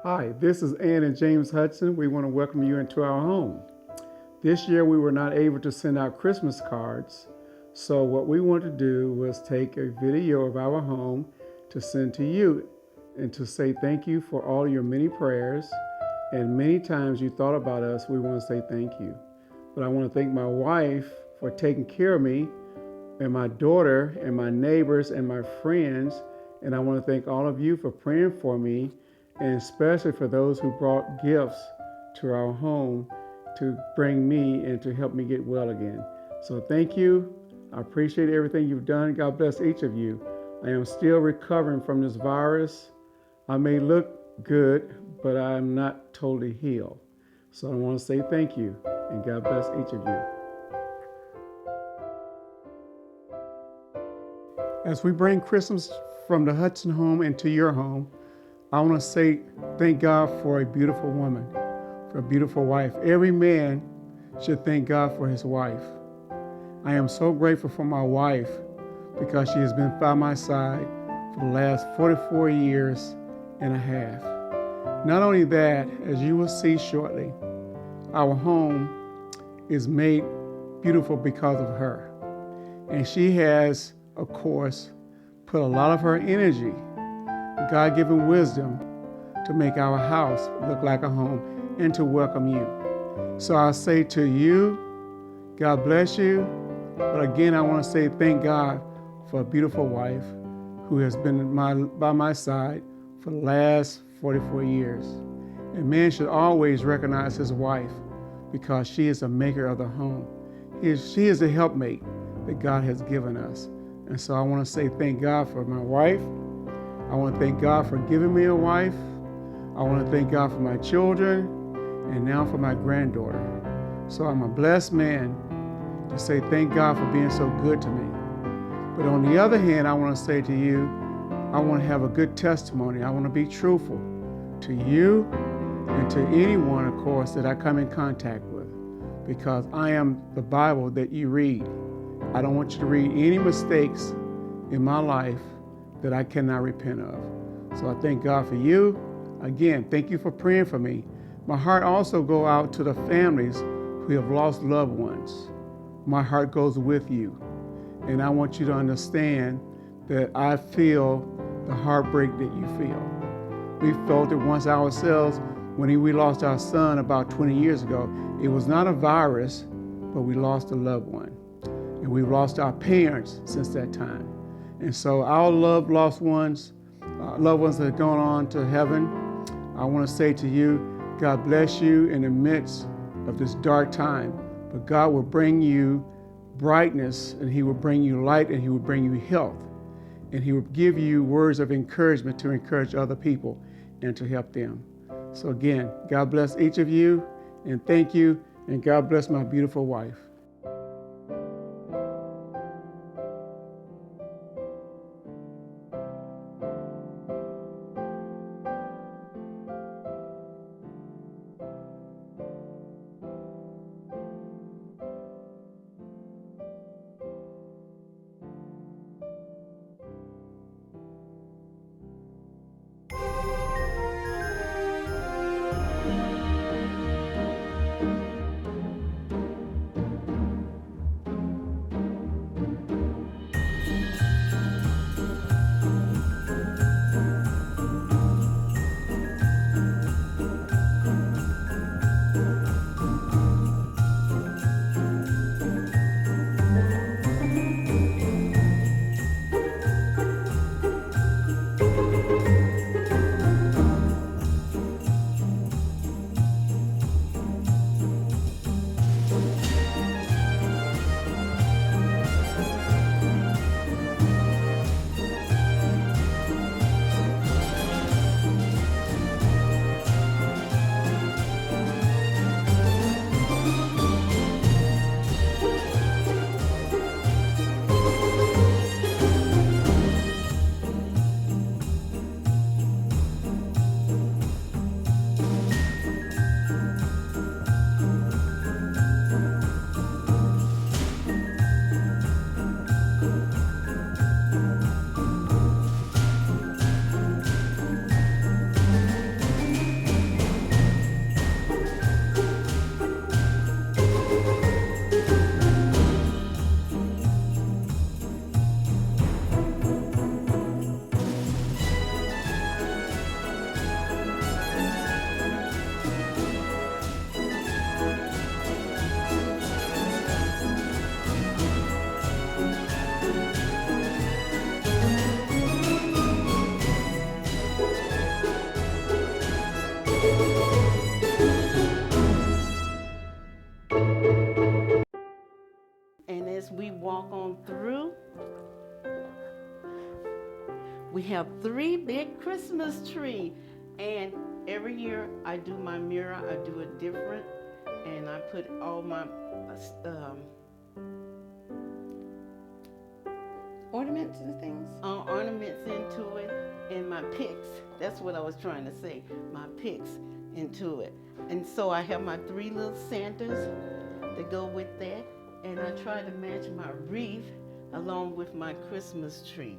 Hi, this is Ann and James Hudson. We want to welcome you into our home. This year we were not able to send out Christmas cards, so what we wanted to do was take a video of our home to send to you and to say thank you for all your many prayers and many times you thought about us. We want to say thank you. But I want to thank my wife for taking care of me and my daughter and my neighbors and my friends. And I want to thank all of you for praying for me, and especially for those who brought gifts to our home to bring me and to help me get well again. So thank you. I appreciate everything you've done. God bless each of you. I am still recovering from this virus. I may look good, but I'm not totally healed. So I want to say thank you, and God bless each of you. As we bring Christmas from the Hudson home into your home, I want to say thank God for a beautiful woman, for a beautiful wife. Every man should thank God for his wife. I am so grateful for my wife because she has been by my side for the last 44 years and a half. Not only that, as you will see shortly, our home is made beautiful because of her. And she has, of course, put a lot of her energy, God-given wisdom, to make our house look like a home and to welcome you. So I say to you, God bless you. But again, I want to say thank God for a beautiful wife who has been by my side for the last 44 years. And man should always recognize his wife because she is a maker of the home. She is the helpmate that God has given us. And so I want to say thank God for my wife. I want to thank God for giving me a wife. I want to thank God for my children and now for my granddaughter. So I'm a blessed man to say thank God for being so good to me. But on the other hand, I want to say to you, I want to have a good testimony. I want to be truthful to you and to anyone, of course, that I come in contact with, because I am the Bible that you read. I don't want you to read any mistakes in my life that I cannot repent of. So I thank God for you. Again, thank you for praying for me. My heart also goes out to the families who have lost loved ones. My heart goes with you. And I want you to understand that I feel the heartbreak that you feel. We felt it once ourselves when we lost our son about 20 years ago. It was not a virus, but we lost a loved one. And we've lost our parents since that time. And so our loved ones that have gone on to heaven, I want to say to you, God bless you in the midst of this dark time. But God will bring you brightness, and He will bring you light, and He will bring you health. And He will give you words of encouragement to encourage other people and to help them. So again, God bless each of you, and thank you, and God bless my beautiful wife. as we walk on through, we have 3 big Christmas trees. And every year I do my mirror, I do it different. And I put all my ornaments and things? Ornaments into it, and my picks. That's what I was trying to say. My picks into it. And so I have my 3 little Santas to go with that. And I try to match my wreath along with my Christmas trees.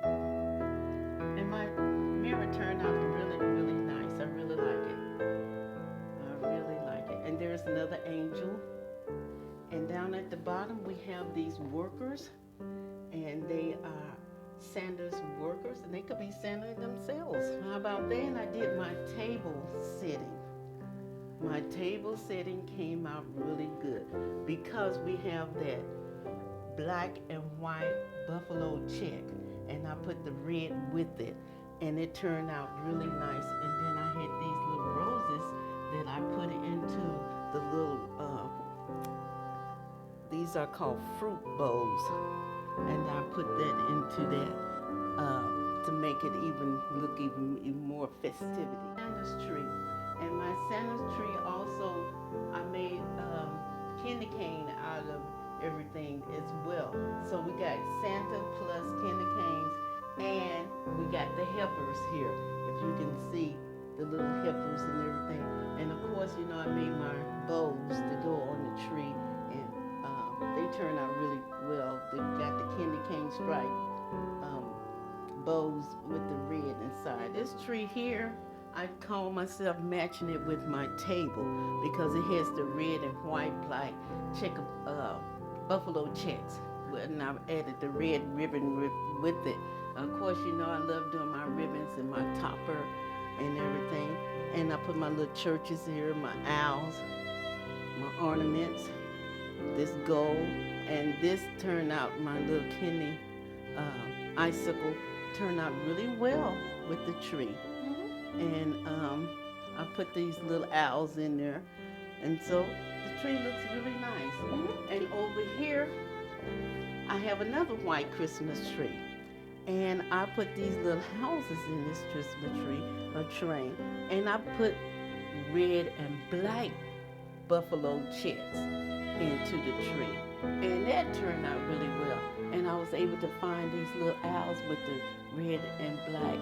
And my mirror turned out really, really nice. I really like it. I really like it. And there's another angel. And down at the bottom we have these workers. And they are Santa's workers, and they could be Santa themselves. How about that? And I did my table setting. My table setting came out really good because we have that black and white buffalo check, and I put the red with it, and it turned out really nice. And then I had these little roses that I put into the little, these are called fruit bowls. And I put that into that to make it look even more festivity. Santa's tree, and my Santa's tree also I made candy cane out of everything as well. So we got Santa plus candy canes, and we got the helpers here. If you can see the little helpers and everything, and of course, you know, I made my bows to go on the tree. They turn out really well. They got the candy cane stripe bows with the red inside. This tree here, I call myself matching it with my table because it has the red and white black buffalo checks. And I've added the red ribbon with it. Of course, you know I love doing my ribbons and my topper and everything. And I put my little churches here, my owls, my ornaments. This gold, and this turned out, my little candy icicle turned out really well with the tree. Mm-hmm. And I put these little owls in there, and so the tree looks really nice. Mm-hmm. And over here I have another white Christmas tree, and I put these little houses in this Christmas tree, a train, and I put red and black buffalo checks into the tree, and that turned out really well. And I was able to find these little owls with the red and black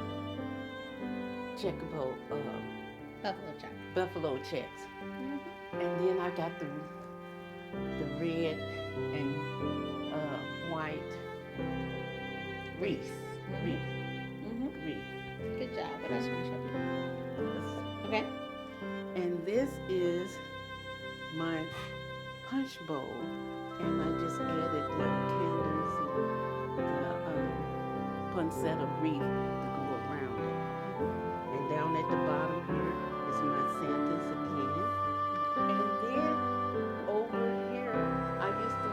checkerboard buffalo checks. Mm-hmm. And then I got the red and white wreath. Mm-hmm. Wreath. Good job. What else can I show you? Okay. And this is my punch bowl, and I just added the candles and the poinsettia wreath to go around it. And down at the bottom here is my Santas again. And then over here, I used to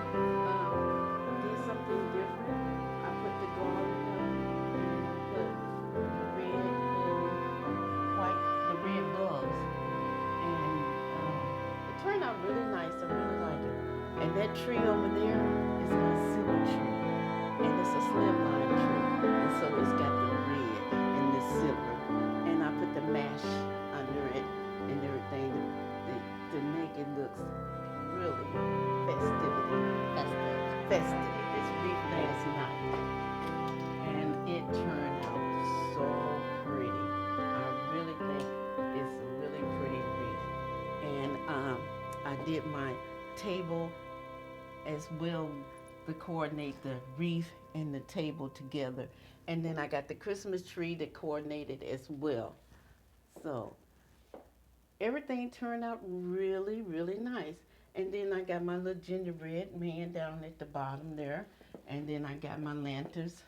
do something different. I put the garland up, and I put red and white, the red bulbs, and it turned out really nice. I really like it. And that tree over there is my silver tree, and it's a slimline tree, and so it's got the red and the silver, and I put the mash under it and everything to make it look really festive. This wreath last night, and it turned out so pretty. I really think it's a really pretty wreath, and I did my table as well to coordinate the wreath and the table together. And then I got the Christmas tree that coordinated as well. So everything turned out really, really nice. And then I got my little gingerbread man down at the bottom there. And then I got my lanterns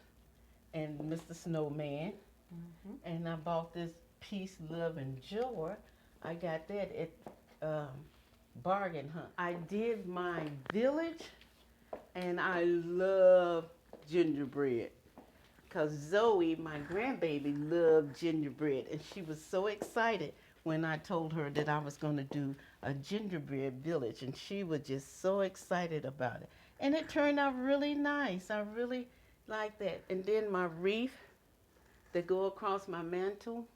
and Mr. Snowman. Mm-hmm. And I bought this Peace, Love, and Joy. I got that at Bargain Hunt. I did my village, and I love gingerbread because Zoe, my grandbaby, loved gingerbread, and she was so excited when I told her that I was going to do a gingerbread village, and she was just so excited about it. and it turned out really nice. I really like that. And then my wreath that go across my mantle,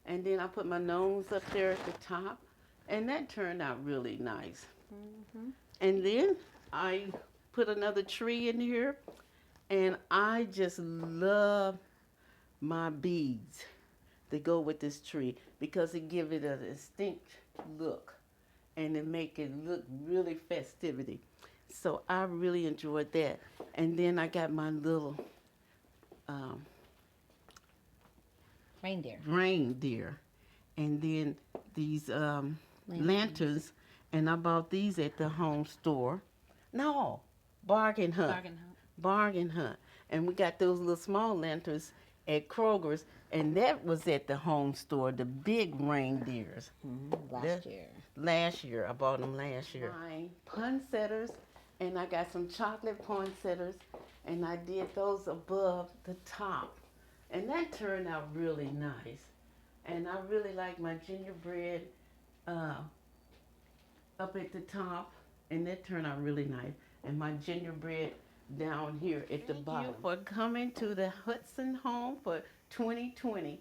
and then I put my nose up there at the top, and that turned out really nice. And then I put another tree in here, and I just love my beads that go with this tree because it give it a distinct look and it make it look really festivity. So I really enjoyed that. And then I got my little um, reindeer, and then these lanterns, and I bought these at the home store. No, bargain hunt. Bargain hunt. And we got those little small lanterns at Kroger's, and that was at the home store, the big reindeers. Last year. Last year, I bought them last year. My poinsettias, and I got some chocolate poinsettias, and I did those above the top. And that turned out really nice. And I really like my gingerbread up at the top, and that turned out really nice. And my gingerbread down here at the bottom. Thank you for coming to the Hudson home for 2020.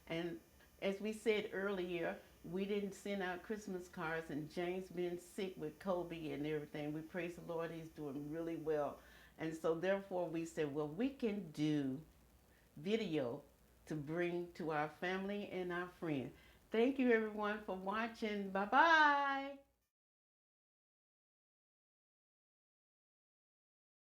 And as we said earlier, we didn't send out Christmas cards, and James been sick with COVID and everything. We praise the Lord, he's doing really well. And so therefore we said, well, we can do video to bring to our family and our friends. Thank you everyone for watching. Bye-bye.